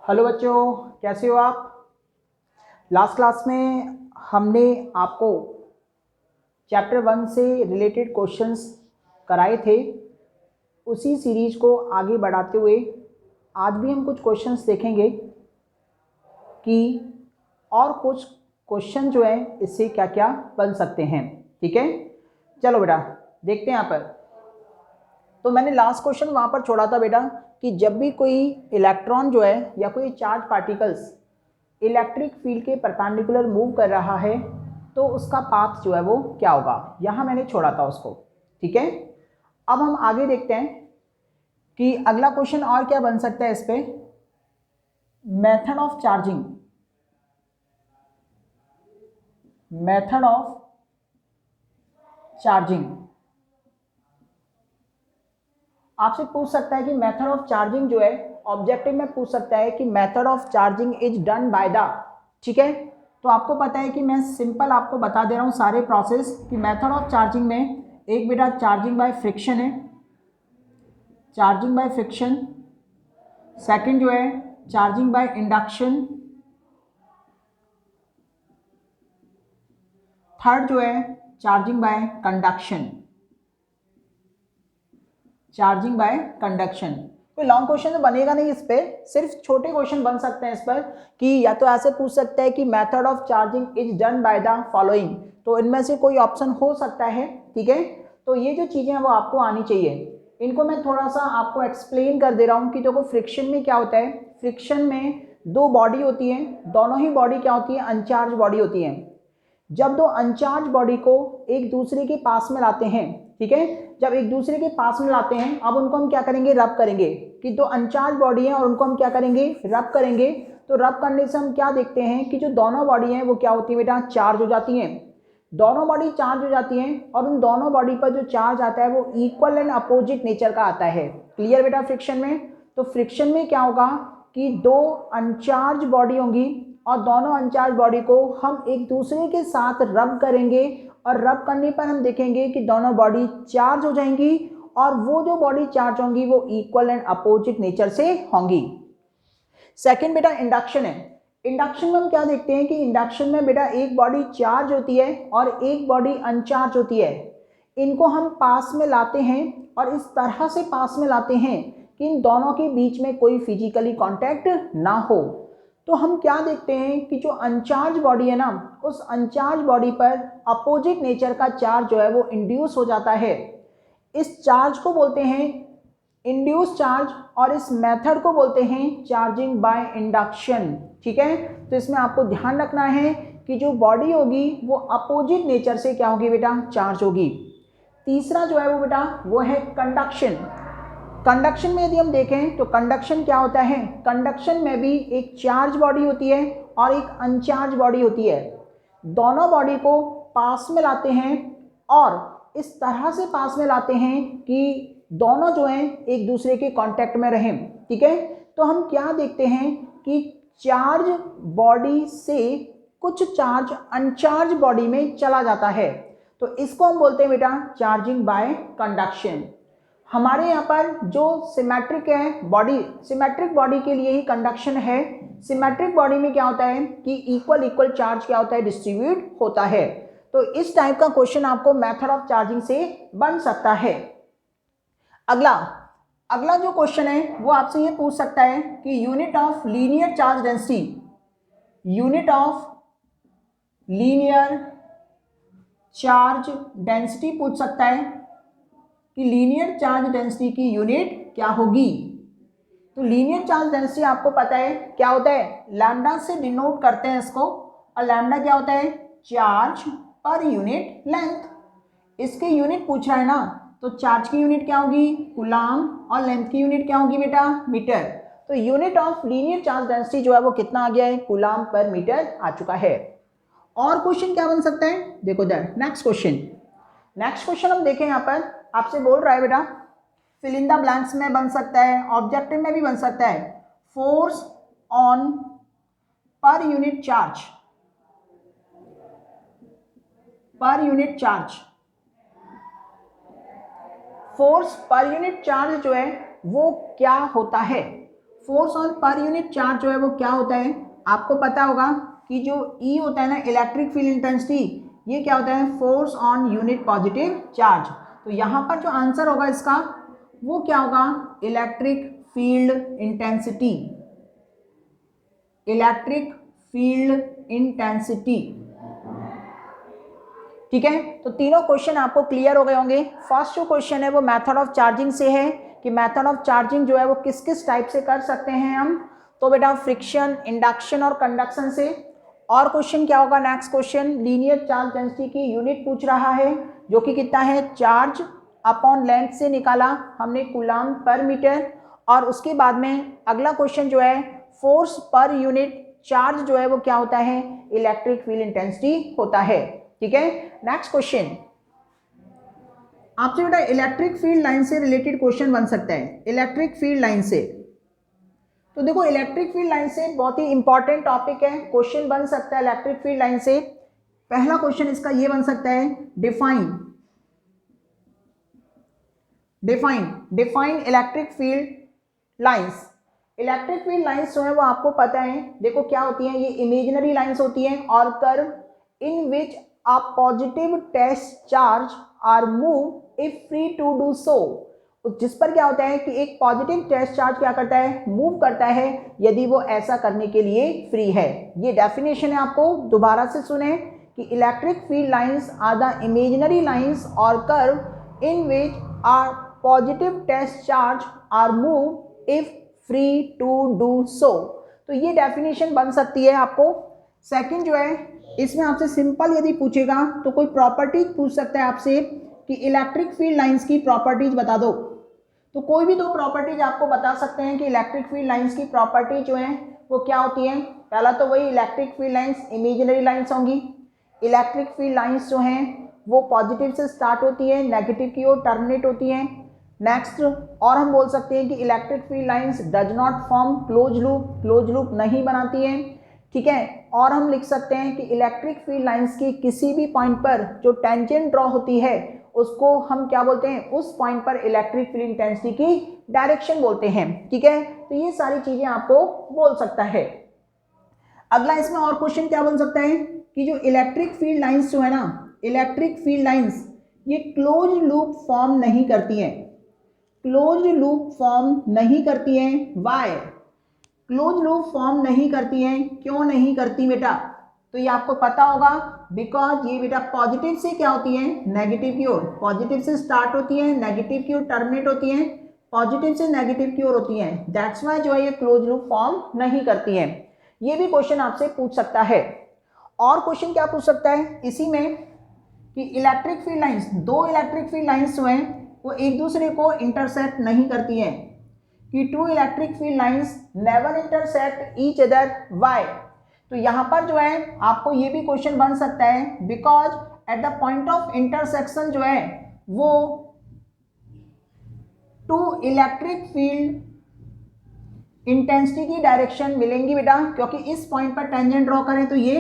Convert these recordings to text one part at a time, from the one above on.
Hello बच्चों, कैसे हो आप। लास्ट क्लास में हमने आपको चैप्टर 1 से रिलेटेड क्वेश्चंस कराए थे। उसी सीरीज को आगे बढ़ाते हुए आज भी हम कुछ क्वेश्चंस देखेंगे कि और कुछ क्वेश्चन जो है इससे क्या क्या बन सकते हैं। ठीक है, चलो बेटा देखते हैं यहाँ पर। तो मैंने लास्ट क्वेश्चन वहाँ पर छोड़ा था बेटा कि जब भी कोई इलेक्ट्रॉन जो है या कोई चार्ज पार्टिकल्स इलेक्ट्रिक फील्ड के परपेंडिकुलर मूव कर रहा है तो उसका पाथ जो है वो क्या होगा, यहाँ मैंने छोड़ा था उसको। ठीक है, अब हम आगे देखते हैं कि अगला क्वेश्चन और क्या बन सकता है इस पे। Method of charging, method of charging आपसे पूछ सकता है कि मेथड ऑफ चार्जिंग जो है ऑब्जेक्टिव में पूछ सकता है कि method of charging is done by the. ठीक है, तो आपको पता है कि मैं सिंपल आपको बता दे रहा हूँ सारे प्रोसेस कि मेथड ऑफ चार्जिंग में एक बेटा चार्जिंग बाय फ्रिक्शन है, चार्जिंग बाय फ्रिक्शन। सेकंड जो है चार्जिंग बाय इंडक्शन। थर्ड जो है charging by conduction, charging by conduction. कोई लॉन्ग क्वेश्चन तो बनेगा नहीं इस पे, सिर्फ छोटे क्वेश्चन बन सकते हैं इस पर कि या तो ऐसे पूछ सकता है कि method of charging is done by the following, तो इनमें से कोई ऑप्शन हो सकता है। ठीक है, तो ये जो चीज़ें हैं वो आपको आनी चाहिए। इनको मैं थोड़ा सा आपको एक्सप्लेन कर दे रहा हूँ कि देखो फ्रिक्शन में क्या होता है। फ्रिक्शन में दो बॉडी होती है, दोनों ही बॉडी क्या होती है, अनचार्ज बॉडी होती है। जब दो अनचार्ज बॉडी को एक दूसरे के पास में लाते हैं, ठीक है, जब एक दूसरे के पास में लाते हैं, अब उनको हम क्या करेंगे, रब करेंगे। कि दो अनचार्ज बॉडी है और उनको हम क्या करेंगे, रब करेंगे। तो रब करने से हम क्या देखते हैं कि जो दोनों बॉडी हैं वो क्या होती है बेटा, चार्ज हो जाती हैं। दोनों बॉडी चार्ज हो जाती हैं और उन दोनों बॉडी पर जो चार्ज आता है वो इक्वल एंड अपोजिट नेचर का आता है। क्लियर बेटा फ्रिक्शन में। तो फ्रिक्शन में क्या होगा कि दो अनचार्ज बॉडी होंगी और दोनों अनचार्ज बॉडी को हम एक दूसरे के साथ रब करेंगे और रब करने पर हम देखेंगे कि दोनों बॉडी चार्ज हो जाएंगी और वो जो बॉडी चार्ज होंगी वो इक्वल एंड अपोजिट नेचर से होंगी। सेकंड बेटा इंडक्शन है। इंडक्शन में हम क्या देखते हैं कि इंडक्शन में बेटा एक बॉडी चार्ज होती है और एक बॉडी अनचार्ज होती है। इनको हम पास में लाते हैं और इस तरह से पास में लाते हैं कि इन दोनों के बीच में कोई फिजिकली कांटेक्ट ना हो। तो हम क्या देखते हैं कि जो अनचार्ज बॉडी है ना, उस अनचार्ज बॉडी पर अपोजिट नेचर का चार्ज जो है वो इंड्यूस हो जाता है। इस चार्ज को बोलते हैं इंड्यूस चार्ज और इस मेथड को बोलते हैं चार्जिंग बाय इंडक्शन। ठीक है, तो इसमें आपको ध्यान रखना है कि जो बॉडी होगी वो अपोजिट नेचर से क्या होगी बेटा, चार्ज होगी। तीसरा जो है वो बेटा वो है कंडक्शन। कंडक्शन में यदि हम देखें तो कंडक्शन क्या होता है, कंडक्शन में भी एक चार्ज बॉडी होती है और एक अनचार्ज बॉडी होती है। दोनों बॉडी को पास में लाते हैं और इस तरह से पास में लाते हैं कि दोनों जो हैं एक दूसरे के कांटेक्ट में रहें। ठीक है, तो हम क्या देखते हैं कि चार्ज बॉडी से कुछ चार्ज अनचार्ज बॉडी में चला जाता है, तो इसको हम बोलते हैं बेटा चार्जिंग बाय कंडक्शन। हमारे यहाँ पर जो सिमेट्रिक है बॉडी, सिमेट्रिक बॉडी के लिए ही कंडक्शन है। सिमेट्रिक बॉडी में क्या होता है कि इक्वल इक्वल चार्ज क्या होता है, डिस्ट्रीब्यूट होता है। तो इस टाइप का क्वेश्चन आपको मेथड ऑफ चार्जिंग से बन सकता है। अगला अगला जो क्वेश्चन है वो आपसे ये पूछ सकता है कि unit of linear charge density, unit of linear charge density पूछ सकता है कि लीनियर चार्ज डेंसिटी की यूनिट क्या होगी। तो लीनियर चार्ज डेंसिटी आपको पता है क्या होता है, लैम्डा से डिनोट करते हैं इसको, और लैम्डा क्या होता है, चार्ज पर यूनिट लेंथ। इसकी यूनिट पूछ रहा है ना, तो चार्ज की यूनिट क्या होगी, कूलाम, और लेंथ की यूनिट क्या होगी बेटा, मीटर। तो unit of linear charge density जो है वो कितना आ गया है, कूलाम पर मीटर आ चुका है। और क्वेश्चन क्या बन सकता है, देखो इधर नेक्स्ट क्वेश्चन। नेक्स्ट क्वेश्चन हम देखें, यहाँ पर आपसे बोल रहा है बेटा फिल इन द ब्लैंक्स में बन सकता है, ऑब्जेक्टिव में भी बन सकता है। Force on per unit charge, per unit charge, force per unit charge जो है वो क्या होता है। Force on per unit charge जो है वो क्या होता है, आपको पता होगा कि जो E होता है ना, इलेक्ट्रिक फील्ड इंटेंसिटी, ये क्या होता है, force on unit positive charge. तो यहाँ पर जो आंसर होगा इसका वो क्या होगा, electric field intensity, electric field intensity. ठीक है, तो तीनों क्वेश्चन आपको क्लियर हो गए होंगे। फर्स्ट जो क्वेश्चन है वो मेथड ऑफ चार्जिंग से है कि मेथड ऑफ चार्जिंग जो है वो किस किस टाइप से कर सकते हैं हम, तो बेटा फ्रिक्शन, इंडक्शन और कंडक्शन से। और क्वेश्चन क्या होगा, next question linear charge density की यूनिट पूछ रहा है, जो कि कितना है, चार्ज अपॉन लेंथ से निकाला हमने कूलम पर मीटर। और उसके बाद में अगला क्वेश्चन जो है फोर्स पर यूनिट चार्ज जो है वो क्या होता है, इलेक्ट्रिक फील्ड इंटेंसिटी होता है। ठीक है, नेक्स्ट क्वेश्चन आपसे बेटा इलेक्ट्रिक फील्ड लाइन से रिलेटेड क्वेश्चन बन सकता है, इलेक्ट्रिक फील्ड लाइन से। तो देखो इलेक्ट्रिक फील्ड लाइन से बहुत ही इंपॉर्टेंट टॉपिक है, क्वेश्चन बन सकता है इलेक्ट्रिक फील्ड लाइन से। पहला क्वेश्चन इसका ये बन सकता है, define electric field lines. Electric field lines जो है वो आपको पता है, देखो क्या होती हैं, ये इमेजिनरी लाइंस होती हैं और curve in which a positive test charge are move if free to do so. जिस पर क्या होता है कि एक पॉजिटिव टेस्ट चार्ज क्या करता है, मूव करता है यदि वो ऐसा करने के लिए फ्री है। ये डेफिनेशन है, आपको दोबारा से सुने कि electric field lines are the imaginary lines और curve in which are positive test charge are move if free to do so. तो ये डेफिनेशन बन सकती है आपको। सेकंड जो है, इसमें आपसे सिंपल यदि पूछेगा तो कोई प्रॉपर्टीज पूछ सकता है आपसे कि इलेक्ट्रिक फील्ड लाइंस की प्रॉपर्टीज बता दो। तो कोई भी दो प्रॉपर्टीज आपको बता सकते हैं कि इलेक्ट्रिक फील्ड लाइंस की प्रॉपर्टी जो है वो क्या होती है। पहला तो वही electric field lines imaginary lines होंगी। इलेक्ट्रिक फील्ड लाइंस जो हैं वो पॉजिटिव से स्टार्ट होती है, नेगेटिव की ओर टर्मिनेट होती हैं। नेक्स्ट, और हम बोल सकते हैं कि electric field lines does not form close loop नहीं बनाती हैं। ठीक है, और हम लिख सकते हैं कि इलेक्ट्रिक फील्ड लाइंस की किसी भी पॉइंट पर जो टेंजेंट ड्रॉ होती है उसको हम क्या बोलते हैं, उस पॉइंट पर इलेक्ट्रिक फील्ड इंटेंसिटी की डायरेक्शन बोलते हैं। ठीक है, तो ये सारी चीजें आपको बोल सकता है। अगला इसमें और क्वेश्चन क्या बन सकता है कि जो इलेक्ट्रिक फील्ड लाइंस जो है ना, इलेक्ट्रिक फील्ड लाइंस ये क्लोज लूप फॉर्म नहीं करती हैं, क्लोज लूप फॉर्म नहीं करती हैं। वाई क्लोज लूप फॉर्म नहीं करती हैं, क्यों नहीं करती बेटा, तो ये आपको पता होगा, बिकॉज ये बेटा पॉजिटिव से क्या होती है, नेगेटिव की ओर, पॉजिटिव से स्टार्ट होती है, नेगेटिव की ओर टर्मिनेट होती है, पॉजिटिव से नेगेटिव की ओर होती है। दैट्स वाई जो है ये क्लोज लूप फॉर्म नहीं करती है। ये भी क्वेश्चन आपसे पूछ सकता है। और क्वेश्चन क्या पूछ सकता है इसी में कि इलेक्ट्रिक फील्ड लाइंस, दो इलेक्ट्रिक फील्ड लाइंस जो हैं वो एक दूसरे को इंटरसेक्ट नहीं करती हैं, कि two electric field lines never intersect each other. Why, तो यहां पर जो है आपको ये भी क्वेश्चन बन सकता है, because at the point of intersection जो है वो टू इलेक्ट्रिक फील्ड इंटेंसिटी की डायरेक्शन मिलेंगी बेटा, क्योंकि इस पॉइंट पर टेंजेंट ड्रॉ करें तो ये,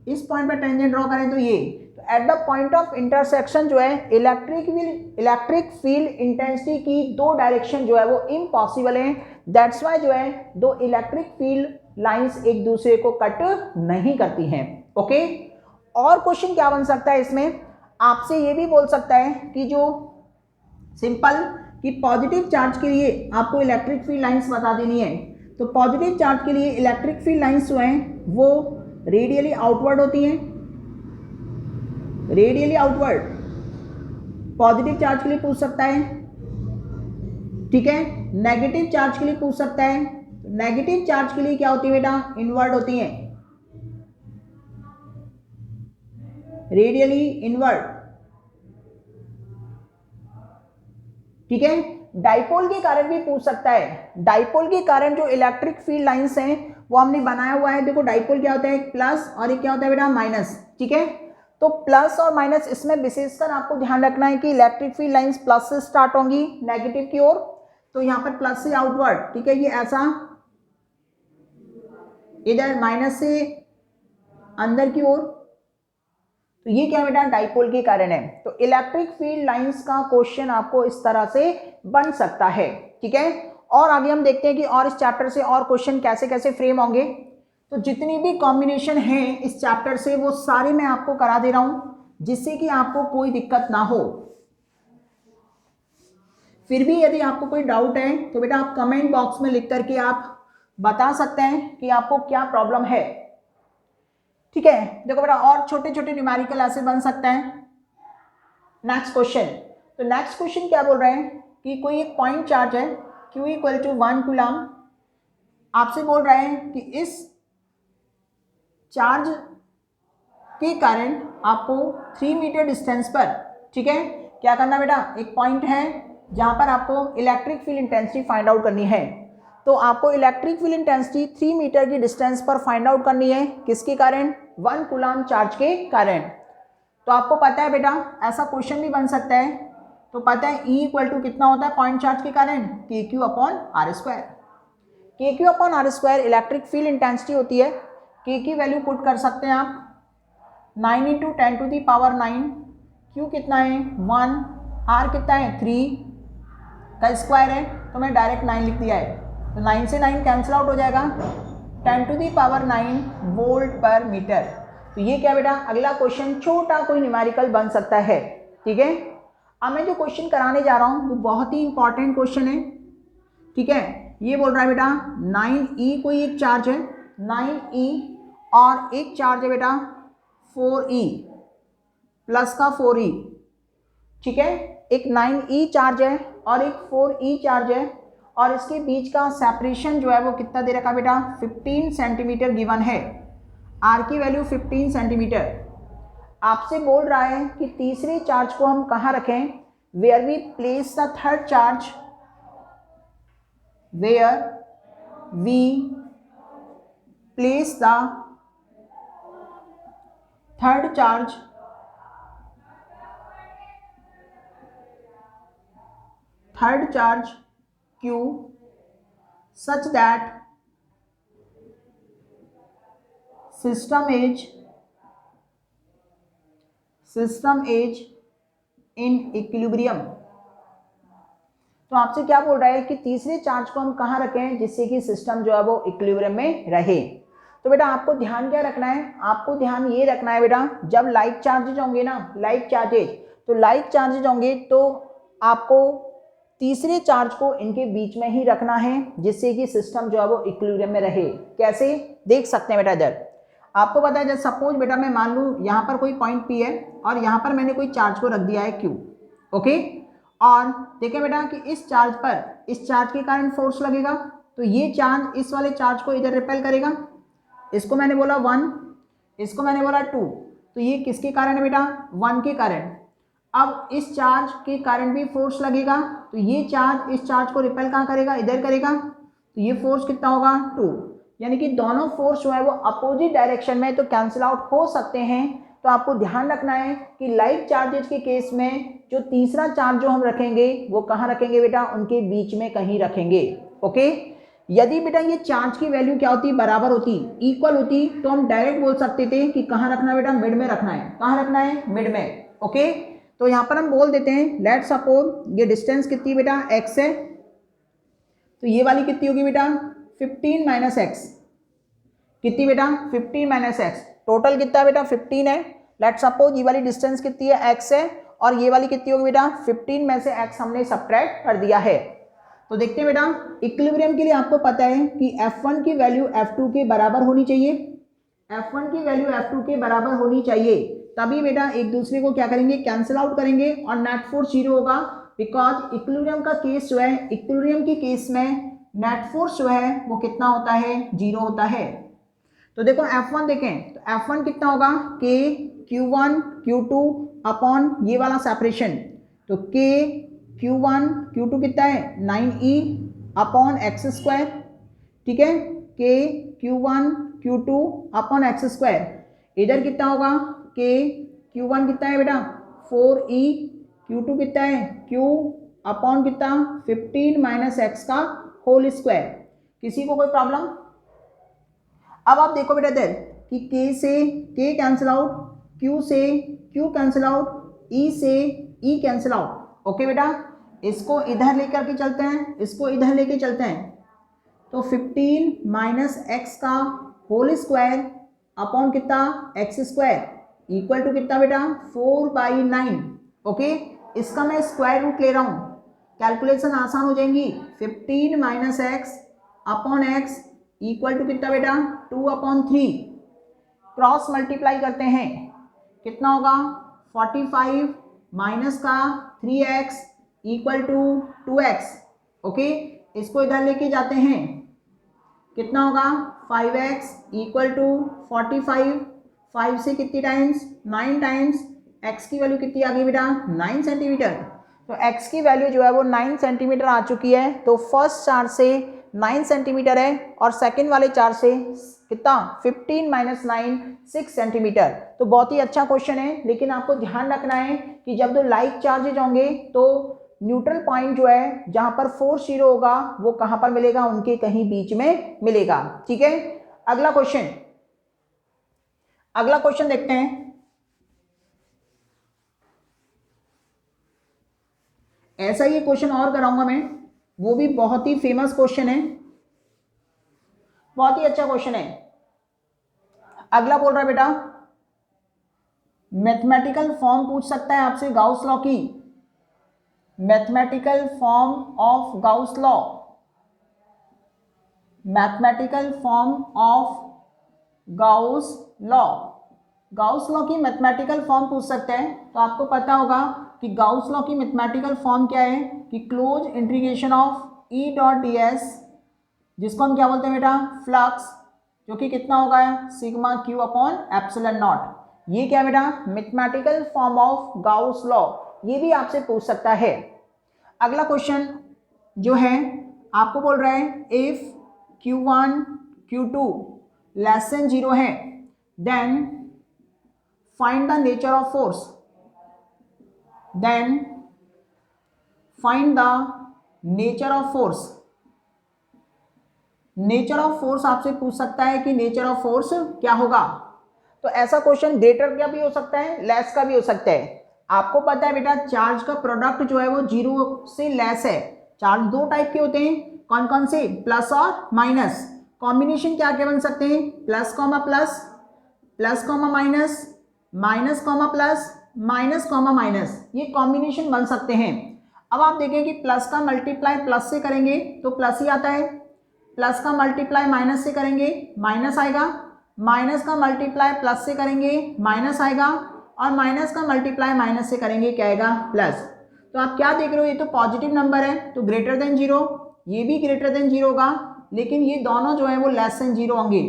इस पॉइंट पर टेंजेंट ड्रॉ करें तो ये, तो at the point of intersection जो है इलेक्ट्रिक फील्ड इंटेंसिटी की दो डायरेक्शन जो है वो इम्पॉसिबल है। दैट्स वाई जो है दो इलेक्ट्रिक फील्ड लाइंस एक दूसरे को कट नहीं करती हैं। ओके, और क्वेश्चन क्या बन सकता है इसमें, आपसे ये भी बोल सकता है कि जो सिंपल कि पॉजिटिव चार्ज के लिए आपको इलेक्ट्रिक फील्ड लाइंस बता देनी है। तो पॉजिटिव चार्ज के लिए इलेक्ट्रिक फील्ड लाइंस जो हैं वो रेडियली आउटवर्ड होती हैं, रेडियली आउटवर्ड पॉजिटिव चार्ज के लिए पूछ सकता है। ठीक है, नेगेटिव चार्ज के लिए पूछ सकता है। नेगेटिव चार्ज के लिए क्या होती है बेटा, इनवर्ड होती हैं, रेडियली इनवर्ड। ठीक है, डाइपोल के कारण भी पूछ सकता है। डाइपोल के कारण जो इलेक्ट्रिक फील्ड लाइंस हैं वो हमने बनाया हुआ है। देखो डाइपोल क्या होता है, एक प्लस और एक क्या होता है बेटा, माइनस। ठीक है, तो प्लस और माइनस, इसमें विशेषकर आपको ध्यान रखना है कि इलेक्ट्रिक फील्ड लाइंस प्लस से स्टार्ट होंगी नेगेटिव की ओर, तो यहाँ पर प्लस से आउटवर्ड। ठीक है, ये ऐसा, इधर माइनस से अंदर की ओर, तो ये क्या बेटा, डाइपोल के कारण है। तो इलेक्ट्रिक फील्ड लाइंस का क्वेश्चन आपको इस तरह से बन सकता है। ठीक है, और आगे हम देखते हैं कि और इस चैप्टर से और क्वेश्चन कैसे कैसे फ्रेम होंगे। तो जितनी भी कॉम्बिनेशन है इस चैप्टर से वो सारे मैं आपको करा दे रहा हूं जिससे कि आपको कोई दिक्कत ना हो। फिर भी यदि आपको कोई डाउट है तो बेटा आप कमेंट बॉक्स में लिख करके आप बता सकते हैं कि आपको क्या प्रॉब्लम है। ठीक है, देखो बेटा और छोटे छोटे न्यूमेरिकल ऐसे बन सकते हैं। नेक्स्ट क्वेश्चन, तो नेक्स्ट क्वेश्चन क्या बोल रहे हैं कि कोई एक पॉइंट चार्ज है Q इक्वल टू 1 कूलम, आपसे बोल रहे हैं कि इस चार्ज के कारण आपको 3 मीटर डिस्टेंस पर, ठीक है, क्या करना बेटा, एक पॉइंट है जहां पर आपको electric field intensity find out करनी है। तो आपको इलेक्ट्रिक फील्ड इंटेंसिटी 3 मीटर की डिस्टेंस पर फाइंड आउट करनी है, किसके कारण, 1 कूलम चार्ज के कारण। तो आपको पता है बेटा ऐसा क्वेश्चन भी बन सकता है, तो पता है E इक्वल टू कितना होता है पॉइंट चार्ज के कारण, KQ upon R square. KQ upon R square electric field intensity होती है। K की वैल्यू पुट कर सकते हैं आप 9 into 10 to the power 9, Q कितना है 1, R कितना है 3 का स्क्वायर है, तो मैं डायरेक्ट 9 लिख दिया है, तो 9 से 9 कैंसिल आउट हो जाएगा, 10 टू दी पावर 9 वोल्ट पर मीटर। तो ये क्या बेटा, अगला क्वेश्चन छोटा कोई न्यूमेरिकल बन सकता है। ठीक है, अब मैं जो क्वेश्चन कराने जा रहा हूँ वो बहुत ही इंपॉर्टेंट क्वेश्चन है। ठीक है, ये बोल रहा है बेटा 9E कोई एक चार्ज है, 9E और एक चार्ज है बेटा 4E प्लस का 4E। ठीक है, एक 9E चार्ज है और एक 4E चार्ज है और इसके बीच का सेपरेशन जो है वो कितना दे रखा बेटा, 15 सेंटीमीटर गिवन है, R की वैल्यू 15 सेंटीमीटर। आपसे बोल रहा है कि तीसरे चार्ज को हम कहाँ रखें, where we place the third charge, where we place the third charge Q such that system is in equilibrium। तो आपसे क्या बोल रहा है कि तीसरे चार्ज को हम कहाँ रखें जिससे कि सिस्टम जो है वो इक्विलिब्रियम में रहे। तो बेटा आपको ध्यान क्या रखना है, आपको ध्यान ये रखना है बेटा, जब लाइक चार्जेज होंगे ना, लाइक चार्जेज होंगे तो आपको तीसरे चार्ज को इनके बीच में ही रखना है जिससे कि सिस्टम जो है वो इक्विलिब्रियम में रहे। कैसे देख सकते हैं बेटा, इधर आपको पता है, जब सपोज बेटा मैं मान लूँ यहाँ पर कोई पॉइंट P है और यहाँ पर मैंने कोई चार्ज को रख दिया है Q। ओके, और देखें बेटा कि इस चार्ज पर, इस चार्ज के कारण फोर्स लगेगा, तो ये चार्ज इस वाले चार्ज को इधर रिपेल करेगा, इसको मैंने बोला 1, इसको मैंने बोला 2, तो ये किसके कारण है बेटा, 1 के कारण। अब इस चार्ज के कारण भी फोर्स लगेगा, तो ये चार्ज इस चार्ज को रिपेल कहाँ करेगा, इधर करेगा, तो ये फोर्स कितना होगा 2, यानी कि दोनों फोर्स जो है वो अपोजिट डायरेक्शन में तो कैंसिल आउट हो सकते हैं। तो आपको ध्यान रखना है कि लाइक चार्जेज के केस में जो तीसरा चार्ज जो हम रखेंगे वो कहाँ रखेंगे बेटा, उनके बीच में कहीं रखेंगे। ओके, यदि बेटा ये चार्ज की वैल्यू क्या होती, बराबर होती, इक्वल होती, तो हम डायरेक्ट बोल सकते थे कि कहाँ रखना है बेटा, मिड में रखना है। कहाँ रखना है, मिड में। ओके, तो यहाँ पर हम बोल देते हैं, लेट सपोज ये डिस्टेंस कितनी बेटा x है, तो ये वाली कितनी होगी बेटा 15 माइनस एक्स, कितनी बेटा 15 माइनस एक्स, टोटल कितना बेटा 15 है। लेट सपोज ये वाली डिस्टेंस कितनी है, x है, और ये वाली कितनी होगी बेटा 15 में से x हमने सब्ट्रैक्ट कर दिया है। तो देखते हैं बेटा, इक्विलिब्रियम के लिए आपको पता है कि F1 की वैल्यू F2 के बराबर होनी चाहिए, F1 की वैल्यू F2 के बराबर होनी चाहिए, तभी बेटा एक दूसरे को क्या करेंगे, कैंसिल आउट करेंगे और नेट फोर्स 0 होगा। बिकॉज इक्विलिब्रियम का केस जो है, इक्विलिब्रियम के केस में नेट फोर्स जो है वो कितना होता है, 0 होता है। तो देखो F1 देखें, तो F1 कितना होगा, K Q1 Q2 अपॉन ये वाला सेपरेशन, तो K Q1 Q2 कितना है 9E अपॉन एक्स स्क्वायर। ठीक है, K Q1 Q2 upon x square, इधर कितना होगा K Q1 कितना है बेटा 4E, Q2 कितना है Q अपॉन कितना 15 माइनस एक्स का होल स्क्वायर। किसी को कोई प्रॉब्लम? अब आप देखो बेटा इधर कि K से K कैंसिल आउट, Q से Q कैंसिल आउट, E से E कैंसिल आउट। ओके बेटा, इसको इधर लेकर के चलते हैं, इसको इधर लेके चलते हैं, तो 15 माइनस एक्स का होल स्क्वायर अपॉन कितना एक्स स्क्वायर इक्वल टू कितना बेटा 4/9। ओके, इसका मैं स्क्वायर रूट ले रहा हूँ, कैलकुलेशन आसान हो जाएंगी। 15 minus x upon x equal to कितना बेटा 2/3। क्रॉस मल्टीप्लाई करते हैं, कितना होगा 45 माइनस का 3x equal to 2x। Okay, इसको इधर लेके जाते हैं, कितना होगा 5x इक्वल टू 45। 5 से कितनी टाइम्स 9 टाइम्स, x की वैल्यू कितनी आ गई बेटा 9 सेंटीमीटर। तो x की वैल्यू जो है वो 9 सेंटीमीटर आ चुकी है। तो फर्स्ट चार्ज से 9 सेंटीमीटर है और सेकंड वाले चार्ज से कितना 15 माइनस 9 6 सेंटीमीटर। तो बहुत ही अच्छा क्वेश्चन है, लेकिन आपको ध्यान रखना है कि जब दो लाइक चार्जेज होंगे तो न्यूट्रल पॉइंट जो है जहां पर फोर्स जीरो होगा वो कहां पर मिलेगा, उनके कहीं बीच में मिलेगा। ठीक है, अगला क्वेश्चन देखते हैं। ऐसा ही क्वेश्चन और कराऊंगा मैं, वो भी बहुत ही फेमस क्वेश्चन है, बहुत ही अच्छा क्वेश्चन है। अगला बोल रहा है बेटा मैथमेटिकल फॉर्म पूछ सकता है आपसे गाउस लॉ की, mathematical form of Gauss law, mathematical form of Gauss law. Gauss law की मैथमेटिकल फॉर्म पूछ सकते हैं। तो आपको पता होगा कि गाउस लॉ की मैथमेटिकल फॉर्म क्या है कि close integration of E dot D S, जिसको हम क्या बोलते हैं बेटा फ्लक्स, जो कि कितना होगा sigma Q upon epsilon nought. ये क्या बेटा mathematical form of Gauss law, ये भी आपसे पूछ सकता है। अगला क्वेश्चन जो है आपको बोल रहा है if Q1 Q2 less than 0 है then find the nature of force, then find the nature of force. Nature of force आपसे पूछ सकता है कि नेचर ऑफ फोर्स क्या होगा। तो ऐसा क्वेश्चन ग्रेटर का भी हो सकता है, लेस का भी हो सकता है। आपको पता है बेटा चार्ज का प्रोडक्ट जो है वो 0 से लेस है। चार्ज दो टाइप के होते हैं, कौन कौन से, प्लस और माइनस। कॉम्बिनेशन क्या क्या बन सकते हैं, plus comma plus, plus comma minus, minus comma plus, minus comma minus, ये कॉम्बिनेशन बन सकते हैं। अब आप देखें कि प्लस का मल्टीप्लाई प्लस से करेंगे तो प्लस ही आता है, प्लस का मल्टीप्लाई माइनस से करेंगे माइनस आएगा, माइनस का मल्टीप्लाई प्लस से करेंगे माइनस आएगा, और माइनस का मल्टीप्लाई माइनस से करेंगे क्या आएगा प्लस। तो आप क्या देख रहे हो, ये तो पॉजिटिव नंबर है तो ग्रेटर देन 0, ये भी ग्रेटर देन 0 होगा, लेकिन ये दोनों जो है वो लेस देन 0 होंगे।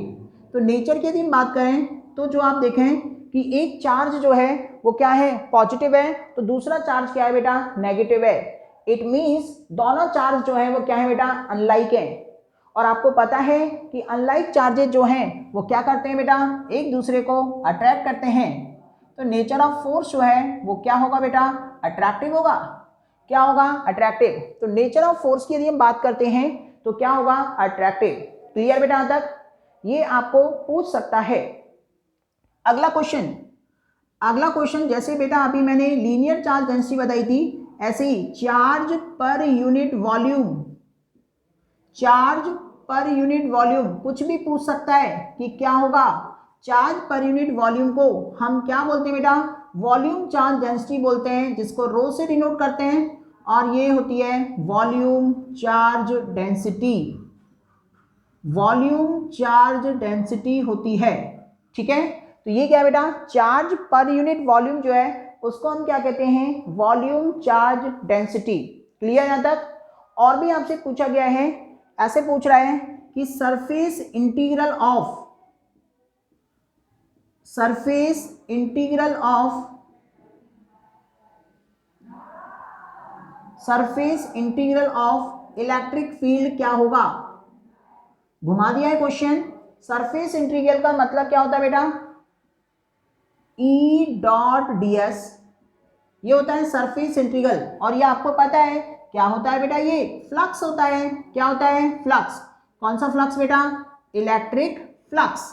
तो नेचर की यदि हम बात करें तो जो आप देखें कि एक चार्ज जो है वो क्या है पॉजिटिव है, तो दूसरा चार्ज क्या है बेटा नेगेटिव है। इट मीन्स दोनों चार्ज जो है वो क्या है बेटा अनलाइक है। और आपको पता है कि अनलाइक चार्जेज जो हैं वो क्या करते हैं बेटा एक दूसरे को अट्रैक्ट करते हैं। तो नेचर ऑफ फोर्स जो है वो क्या होगा बेटा अट्रैक्टिव होगा, क्या होगा अट्रैक्टिव। तो नेचर ऑफ फोर्स की यदि हम बात करते हैं तो क्या होगा अट्रैक्टिव। क्लियर बेटा यहाँ तक, ये आपको पूछ सकता है। अगला क्वेश्चन जैसे बेटा अभी मैंने लीनियर चार्ज डेंसिटी बताई थी, ऐसे ही charge per unit volume, charge per unit volume कुछ भी पूछ सकता है कि क्या होगा। चार्ज पर यूनिट वॉल्यूम को हम क्या बोलते हैं बेटा वॉल्यूम चार्ज डेंसिटी बोलते हैं, जिसको रो से डिनोट करते हैं, और ये होती है volume charge density, volume charge density होती है। ठीक है, तो ये क्या है बेटा चार्ज पर यूनिट वॉल्यूम जो है उसको हम क्या कहते हैं वॉल्यूम चार्ज डेंसिटी। क्लियर यहाँ तक। और भी आपसे पूछा गया है, ऐसे पूछ रहा है कि surface integral of, surface integral of, surface integral of electric field क्या होगा। घुमा दिया है क्वेश्चन। सरफेस इंटीग्रल का मतलब क्या होता है बेटा E डॉट डी एस, ये होता है सरफेस इंटीग्रल। और ये आपको पता है क्या होता है बेटा ये फ्लक्स होता है। क्या होता है फ्लक्स। कौन सा फ्लक्स बेटा इलेक्ट्रिक फ्लक्स,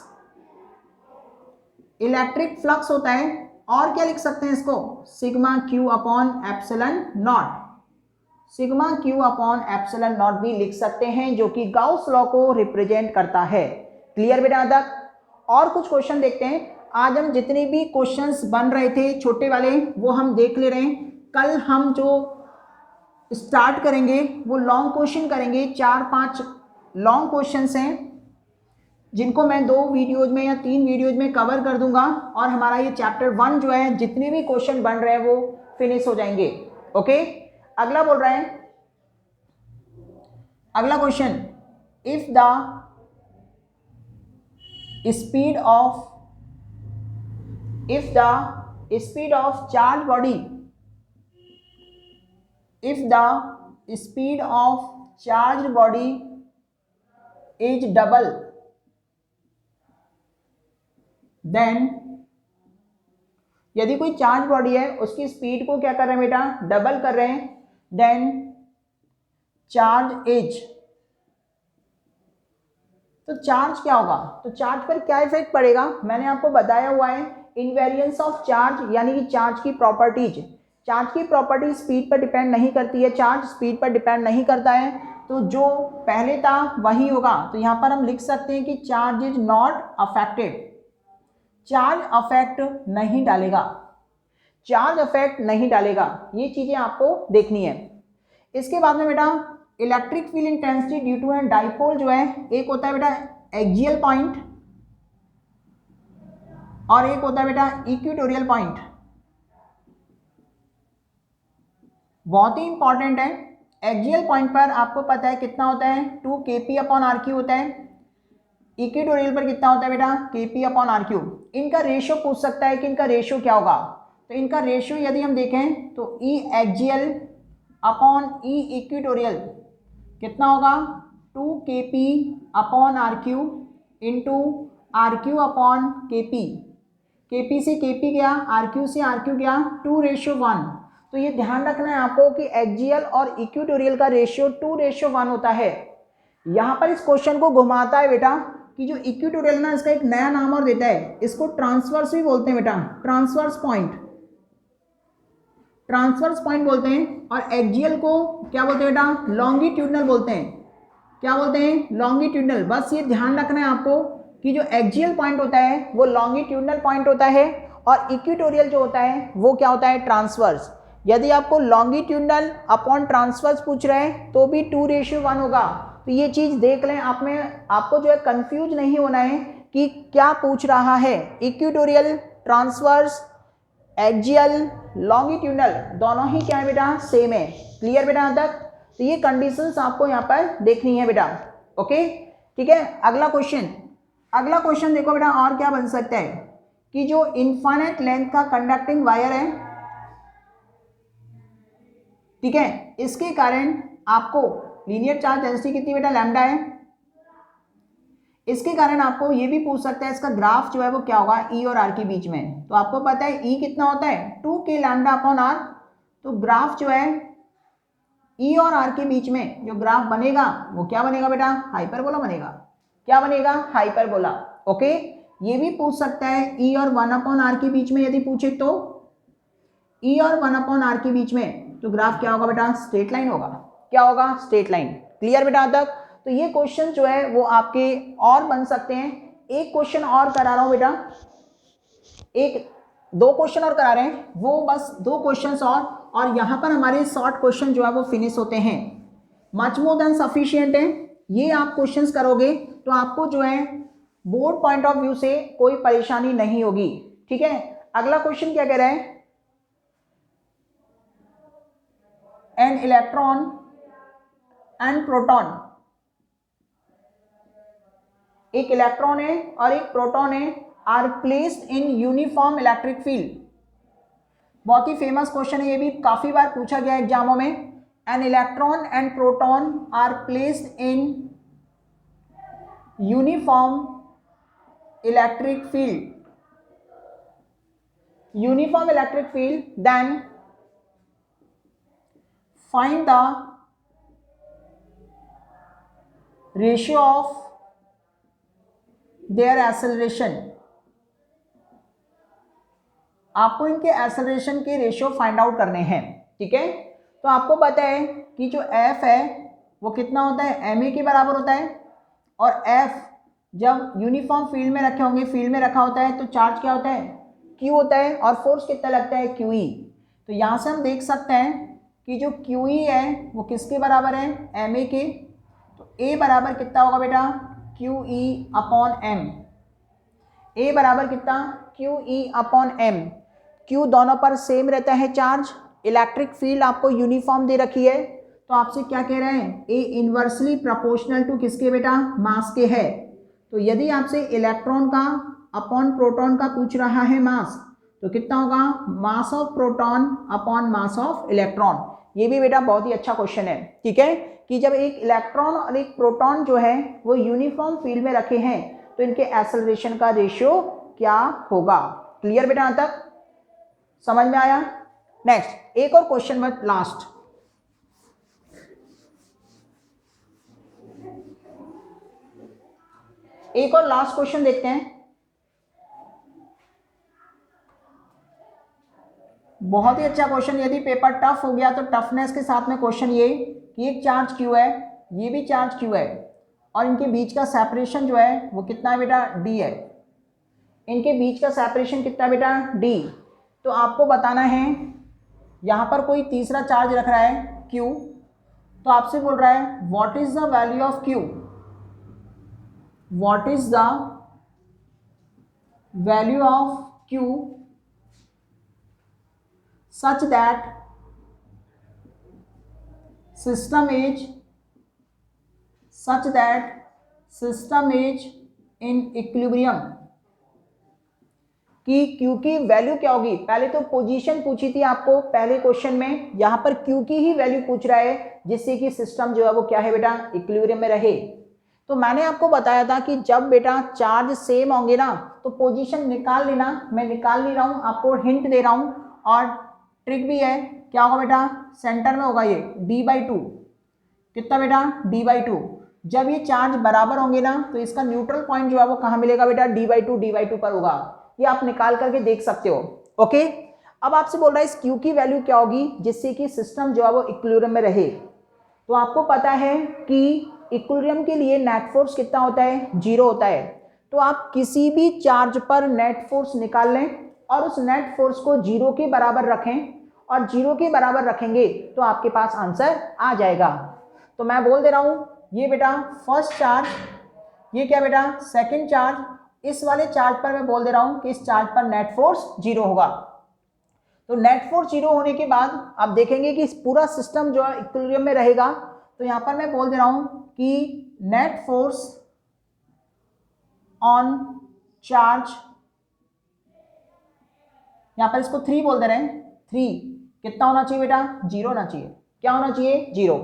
इलेक्ट्रिक फ्लक्स होता है। और क्या लिख सकते हैं इसको sigma Q upon epsilon not, sigma Q upon epsilon not भी लिख सकते हैं, जो कि गाउस लॉ को रिप्रेजेंट करता है। क्लियर बेटा तक? और कुछ क्वेश्चन देखते हैं। आज हम जितने भी क्वेश्चंस बन रहे थे छोटे वाले वो हम देख ले रहे हैं। कल हम जो स्टार्ट करेंगे वो लॉन्ग क्वेश्चन करेंगे। 4-5 लॉन्ग क्वेश्चंस हैं जिनको मैं 2 वीडियोज में या 3 वीडियोज में कवर कर दूंगा, और हमारा ये चैप्टर 1 जो है जितने भी क्वेश्चन बन रहे हैं वो फिनिश हो जाएंगे। ओके, अगला बोल रहा है, अगला question, if the speed of charge body, if the speed of charged body is double, then यदि कोई चार्ज बॉडी है उसकी स्पीड को क्या कर रहे हैं बेटा, डबल कर रहे हैं, देन चार्ज एज, तो चार्ज क्या होगा, तो चार्ज पर क्या इफेक्ट पड़ेगा, मैंने आपको बताया हुआ है इनवेरिएंस ऑफ चार्ज, यानी कि चार्ज की प्रॉपर्टीज। चार्ज की प्रॉपर्टी स्पीड पर डिपेंड नहीं करती है, चार्ज स्पीड पर डिपेंड नहीं करता है, तो जो पहले था वही होगा। तो यहाँ पर हम लिख सकते हैं कि charge is not affected, charge affect नहीं डालेगा, चार्ज अफेक्ट नहीं डालेगा। ये चीज़ें आपको देखनी है। इसके बाद में बेटा electric field intensity due to an dipole जो है, एक होता है बेटा एक्सियल पॉइंट और एक होता है बेटा इक्वेटोरियल पॉइंट। बहुत ही इंपॉर्टेंट है। एक्सियल पॉइंट पर आपको पता है कितना होता है, 2 kp अपॉन आर क्यू होता है। इक्वेटोरियल पर कितना होता है बेटा, kp अपॉन आर क्यू। इनका रेशियो पूछ सकता है कि इनका रेशियो क्या होगा, तो इनका रेशियो यदि हम देखें तो E axial upon E equatorial कितना होगा, 2 kp अपॉन R Q into R Q upon kp। kp से kp गया, आर क्यू से आर क्यू गया, 2:1। तो ये ध्यान रखना है आपको कि एक्सियल और इक्वेटोरियल का रेशियो 2:1 होता है। यहाँ पर इस क्वेश्चन को घुमाता है बेटा कि जो इक्वेटोरियल ना, इसका एक नया नाम और देता है, इसको ट्रांसवर्स भी बोलते हैं बेटा, ट्रांसवर्स पॉइंट, ट्रांसवर्स पॉइंट बोलते हैं। और एक्सियल को क्या बोलते हैं बेटा, लॉन्गिट्यूडनल बोलते हैं। क्या बोलते हैं, लॉन्गिट्यूडनल। बस ये ध्यान रखना है आपको कि जो एक्सियल पॉइंट होता है वो लॉन्गिट्यूडनल पॉइंट होता है, और इक्वेटोरियल जो होता है वो क्या होता है, ट्रांसवर्स। यदि आपको लॉन्गिट्यूडनल अपॉन ट्रांसवर्स पूछ रहे हैं तो भी 2:1 होगा। तो ये चीज़ देख लें, आप में आपको जो है कंफ्यूज नहीं होना है कि क्या पूछ रहा है। इक्वेटोरियल, ट्रांसवर्स, एक्सियल, लॉन्गिट्यूडनल दोनों ही क्या है बेटा, सेम है। क्लियर बेटा यहाँ तक? तो ये कंडीशंस आपको यहाँ पर देखनी है बेटा। ओके, ठीक है। अगला क्वेश्चन, अगला क्वेश्चन देखो बेटा, और क्या बन सकता है कि जो इनफाइनाइट लेंथ का कंडक्टिंग वायर है, ठीक है, इसके कारण आपको लीनियर चार्ज डेंसिटी कितनी बेटा, लैम्डा है। इसके कारण आपको ये भी पूछ सकता है इसका ग्राफ जो है वो क्या होगा, ई और आर के बीच में। तो आपको पता है ई कितना होता है, 2k लैम्डा अपॉन आर। तो ग्राफ जो है ई और आर के बीच में जो ग्राफ बनेगा वो क्या बनेगा बेटा, हाइपरबोला बनेगा। क्या बनेगा, हाइपरबोला। ओके, ये भी पूछ सकता है ई और 1/r के बीच में, यदि पूछे तो ई और 1/r के बीच में तो ग्राफ क्या होगा बेटा, स्ट्रेट लाइन होगा। क्या होगा, स्ट्रेट लाइन। क्लियर बेटा तक? तो ये क्वेश्चन जो है वो आपके और बन सकते हैं। एक क्वेश्चन और करा रहा हूं बेटा, एक 2 क्वेश्चन और करा रहे हैं, वो बस 2 क्वेश्चन और यहाँ पर हमारे शॉर्ट क्वेश्चन जो है वो फिनिश होते हैं। मच मोर देन सफिशिएंट है। ये आप क्वेश्चंस करोगे तो आपको जो है बोर्ड पॉइंट ऑफ व्यू से कोई परेशानी नहीं होगी। ठीक है, अगला क्वेश्चन क्या कह रहा है, एन इलेक्ट्रॉन एंड प्रोटॉन, एक इलेक्ट्रॉन है और एक प्रोटॉन है, are placed in uniform electric field. बहुत ही फेमस क्वेश्चन है, ये भी काफी बार पूछा गया एग्जामों में। An electron and proton are placed in uniform electric field, uniform electric field, then find the ratio of their acceleration। आपको इनके एक्सेलरेशन के रेशियो फाइंड आउट करने हैं। ठीक है, तो आपको पता है कि जो F है वो कितना होता है, ma के बराबर होता है, और F जब यूनिफॉर्म फील्ड में रखे होंगे, फील्ड में रखा होता है तो चार्ज क्या होता है, Q होता है, और फोर्स कितना लगता है, QE। तो यहाँ से हम देख सकते हैं कि जो QE है वो किसके बराबर है, ma के। तो A बराबर कितना होगा बेटा, QE अपॉन M। A बराबर कितना, QE अपॉन M। Q दोनों पर सेम रहता है चार्ज, इलेक्ट्रिक फील्ड आपको यूनिफॉर्म दे रखी है, तो आपसे क्या कह रहे हैं, A इन्वर्सली प्रोपोर्शनल टू किसके बेटा, मास के है। तो यदि आपसे इलेक्ट्रॉन का अपॉन प्रोटॉन का पूछ रहा है मास, तो कितना होगा, mass of proton upon mass of electron. ये भी बेटा बहुत ही अच्छा क्वेश्चन है, ठीक है, कि जब एक इलेक्ट्रॉन और एक प्रोटॉन जो है वो यूनिफॉर्म फील्ड में रखे हैं तो इनके एक्सेलरेशन का रेशियो क्या होगा। क्लियर बेटा, यहाँ तक समझ में आया। नेक्स्ट एक और क्वेश्चन बट लास्ट, एक और लास्ट क्वेश्चन देखते हैं। बहुत ही अच्छा क्वेश्चन, यदि पेपर टफ हो गया तो टफनेस के साथ में क्वेश्चन ये कि एक चार्ज Q है, ये भी चार्ज Q है, और इनके बीच का सेपरेशन जो है वो कितना है बेटा, D है। इनके बीच का सेपरेशन कितना बेटा, D। तो आपको बताना है, यहाँ पर कोई तीसरा चार्ज रख रहा है Q, तो आपसे बोल रहा है what is the value of Q, what is the value of Q such that system is in equilibrium। कि Q की वैल्यू क्या होगी। पहले तो पोजीशन पूछी थी आपको पहले क्वेश्चन में, यहाँ पर Q की ही वैल्यू पूछ रहा है जिससे कि सिस्टम जो है वो क्या है बेटा, इक्विलिब्रियम में रहे। तो मैंने आपको बताया था कि जब बेटा चार्ज सेम होंगे ना तो पोजीशन निकाल लेना, मैं निकाल नहीं रहा हूँ, आपको हिंट दे रहा हूँ, और ट्रिक भी है। क्या होगा बेटा, सेंटर में होगा ये D/2, कितना बेटा, D/2। जब ये चार्ज बराबर होंगे ना तो इसका न्यूट्रल पॉइंट जो है वो कहाँ मिलेगा बेटा, D/2 पर होगा। ये आप निकाल करके देख सकते हो। ओके, अब आपसे बोल रहा है इस Q की वैल्यू क्या होगी जिससे कि सिस्टम जो है वो इक्विलिब्रियम में रहे। तो आपको पता है कि इक्विलिब्रियम के लिए नेट फोर्स कितना होता है, 0 होता है। तो आप किसी भी चार्ज पर नेट फोर्स निकाल लें और उस नेट फोर्स को 0 के बराबर रखें, और 0 के बराबर रखेंगे तो आपके पास आंसर आ जाएगा। तो मैं बोल दे रहा हूं, ये बेटा फर्स्ट चार्ज, ये क्या बेटा, सेकंड चार्ज, इस वाले चार्ज पर मैं बोल दे रहा हूं कि इस चार्ज पर नेट फोर्स 0 होगा। तो नेट फोर्स 0 होने के बाद आप देखेंगे कि इस पूरा सिस्टम जो है इक्विलिब्रियम में रहेगा। तो यहां पर मैं बोल दे रहा हूं कि नेट फोर्स ऑन चार्ज, यहां पर इसको 3 बोल दे रहे हैं, 3 कितना होना चाहिए बेटा, 0 होना चाहिए। क्या होना चाहिए, 0।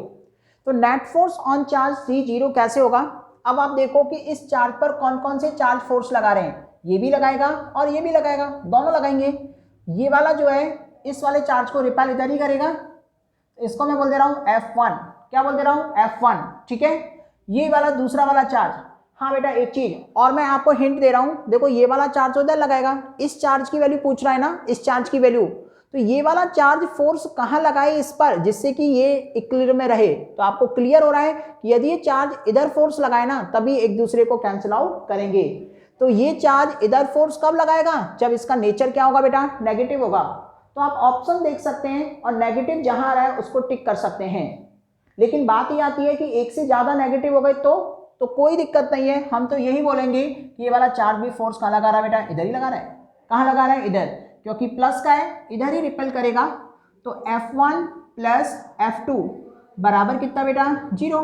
तो नेट फोर्स ऑन चार्ज 3 0 कैसे होगा। अब आप देखो कि इस चार्ज पर कौन कौन से चार्ज फोर्स लगा रहे हैं, ये भी लगाएगा और ये भी लगाएगा, दोनों लगाएंगे। ये वाला जो है इस वाले चार्ज को रिपेल इधर ही करेगा, इसको मैं बोल दे रहा हूँ F1। क्या बोल दे रहा हूँ, F1, ठीक है। ये वाला दूसरा वाला चार्ज, हाँ बेटा एक चीज और मैं आपको हिंट दे रहा हूँ, देखो ये वाला चार्ज उधर लगाएगा, इस चार्ज की वैल्यू पूछ रहा है ना, इस चार्ज की वैल्यू, तो ये वाला चार्ज फोर्स कहाँ लगाए इस पर जिससे कि ये इक्विलिब्रियम में रहे। तो आपको क्लियर हो रहा है कि यदि ये चार्ज इधर फोर्स लगाए ना तभी एक दूसरे को कैंसिल आउट करेंगे। तो ये चार्ज इधर फोर्स कब लगाएगा, जब इसका नेचर क्या होगा बेटा, नेगेटिव होगा। तो आप ऑप्शन देख सकते हैं और नेगेटिव जहां आ रहा है उसको टिक कर सकते हैं। लेकिन बात ये आती है कि एक से ज्यादा नेगेटिव हो गए तो कोई दिक्कत नहीं है, हम तो यही बोलेंगे कि ये वाला चार्ज भी फोर्स कहाँ लगा रहा है बेटा, इधर ही लगा रहा है। कहाँ लगा रहा है, इधर, क्योंकि प्लस का है इधर ही रिपेल करेगा। तो F1 प्लस F2 बराबर कितना बेटा, 0।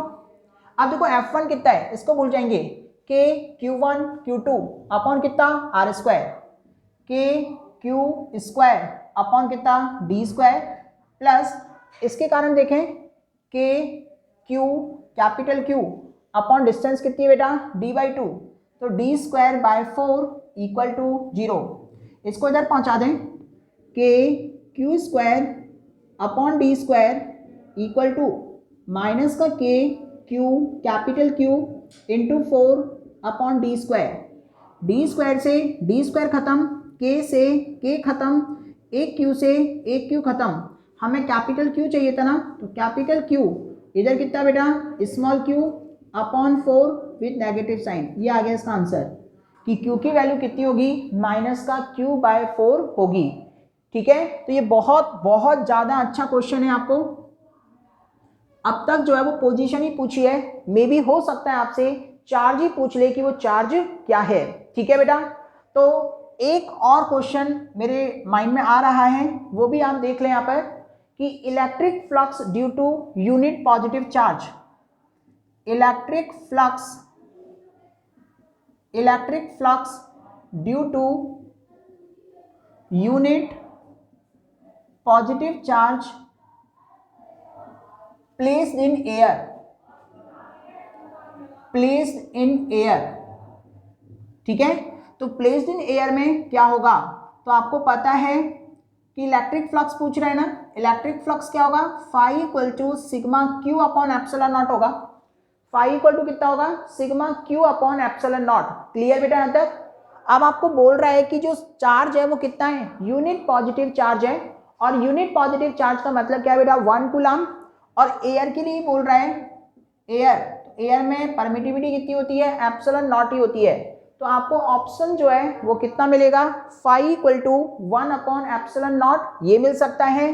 अब देखो F1 कितना है, इसको भूल जाएंगे, K Q1 Q2 अपॉन कितना, R², K Q² अपॉन कितना, D² प्लस इसके कारण देखें K Q capital Q upon distance कितनी है बेटा, D/2, तो D²/4 इक्वल टू 0। इसको इधर पहुंचा दें, K Q² upon D² equal to minus का K Q capital Q into 4 upon D²। D² से D² खत्म, K से K खत्म, एक Q से एक Q खत्म, हमें कैपिटल क्यू चाहिए था ना, तो कैपिटल क्यू इधर कितना बेटा small Q upon 4 with negative sign, ये आ गया इसका आंसर कि क्यू की वैल्यू कितनी होगी माइनस का क्यू बाय 4 होगी। ठीक है, तो ये बहुत बहुत ज़्यादा अच्छा क्वेश्चन है। आपको अब तक जो है वो पोजीशन ही पूछी है, मे बी हो सकता है आपसे चार्ज ही पूछ ले कि वो चार्ज क्या है। ठीक है बेटा, तो एक और क्वेश्चन मेरे माइंड में आ रहा है, वो भी आप देख लें यहाँ पर कि electric flux due to unit positive charge, electric flux due to unit positive charge placed in air, ठीक है। तो प्लेस्ड इन एयर में क्या होगा, तो आपको पता है कि इलेक्ट्रिक फ्लक्स पूछ रहे हैं ना, इलेक्ट्रिक फ्लक्स क्या होगा phi equal to sigma Q upon epsilon nought होगा। फाई इक्वल टू कितना होगा sigma Q upon epsilon nought. Clear बेटा यहाँ तक। अब आपको बोल रहा है कि जो चार्ज है वो कितना है, यूनिट पॉजिटिव चार्ज है, और यूनिट पॉजिटिव चार्ज का मतलब क्या है बेटा 1 कूलम, और एयर के लिए बोल रहा है एयर में परमिटिविटी कितनी होती है एप्सिलॉन नॉट ही होती है। तो आपको ऑप्शन जो है वो कितना मिलेगा phi equal to 1 upon epsilon nought, ये मिल सकता है,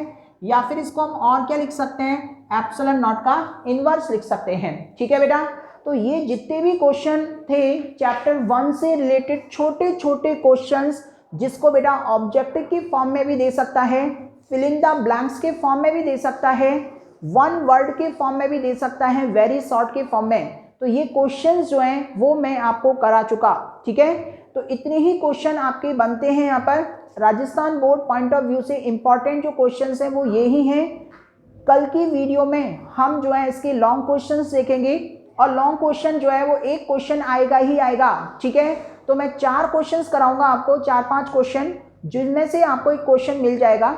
या फिर इसको हम और क्या लिख सकते हैं एप्सिलॉन नॉट का इनवर्स लिख सकते हैं। ठीक है बेटा, तो ये जितने भी क्वेश्चन थे चैप्टर 1 से रिलेटेड छोटे छोटे क्वेश्चंस, जिसको बेटा ऑब्जेक्टिव की फॉर्म में भी दे सकता है, फिल इन द ब्लैंक्स के फॉर्म में भी दे सकता है, वन वर्ड के फॉर्म में भी दे सकता है, वेरी शॉर्ट के फॉर्म में। तो ये क्वेश्चंस जो हैं वो मैं आपको करा चुका। ठीक है, तो इतने ही क्वेश्चन आपके बनते हैं यहाँ पर। Rajasthan board point of view से इंपॉर्टेंट जो क्वेश्चंस हैं वो ये ही हैं। कल की वीडियो में हम जो है इसके लॉन्ग क्वेश्चंस देखेंगे, और लॉन्ग क्वेश्चन जो है वो एक क्वेश्चन आएगा ही आएगा। ठीक है, तो मैं 4 क्वेश्चंस कराऊंगा आपको, 4-5 क्वेश्चन, जिनमें से आपको एक क्वेश्चन मिल जाएगा,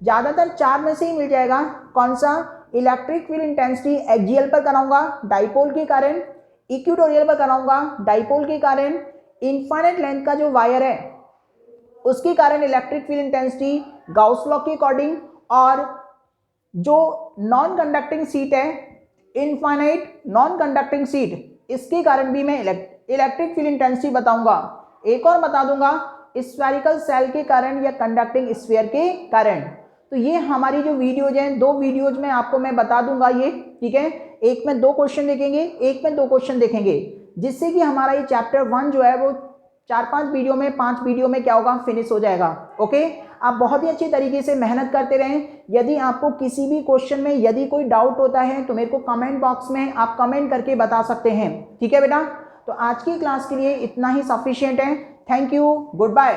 ज़्यादातर 4 में से ही मिल जाएगा। कौन सा, इलेक्ट्रिक फील्ड इंटेंसिटी एक्सियल पर कराऊंगा डाइपोल के कारण, इक्वेटोरियल पर कराऊंगा डाइपोल के कारण, इनफाइनाइट लेंथ का जो वायर है उसके कारण electric field intensity Gauss law के अकॉर्डिंग, और जो नॉन कंडक्टिंग सीट है इनफाइनाइट नॉन कंडक्टिंग सीट, इसके कारण भी मैं इलेक्ट्रिक फील्ड इंटेंसिटी बताऊंगा। एक और बता दूंगा स्फेरिकल सेल के कारण या कंडक्टिंग स्फीयर के कारण। तो ये हमारी जो वीडियोज हैं 2 वीडियोज में आपको मैं बता दूंगा ये। ठीक है, एक में 2 क्वेश्चन देखेंगे, एक में 2 क्वेश्चन देखेंगे, जिससे कि हमारा ये चैप्टर 1 जो है वो 4-5 वीडियो में 5 वीडियो में क्या होगा फिनिश हो जाएगा। ओके, आप बहुत ही अच्छी तरीके से मेहनत करते रहें। यदि आपको किसी भी क्वेश्चन में यदि कोई डाउट होता है तो मेरे को कमेंट बॉक्स में आप कमेंट करके बता सकते हैं। ठीक है बेटा, तो आज की क्लास के लिए इतना ही सफिशिएंट है। Thank you, good bye.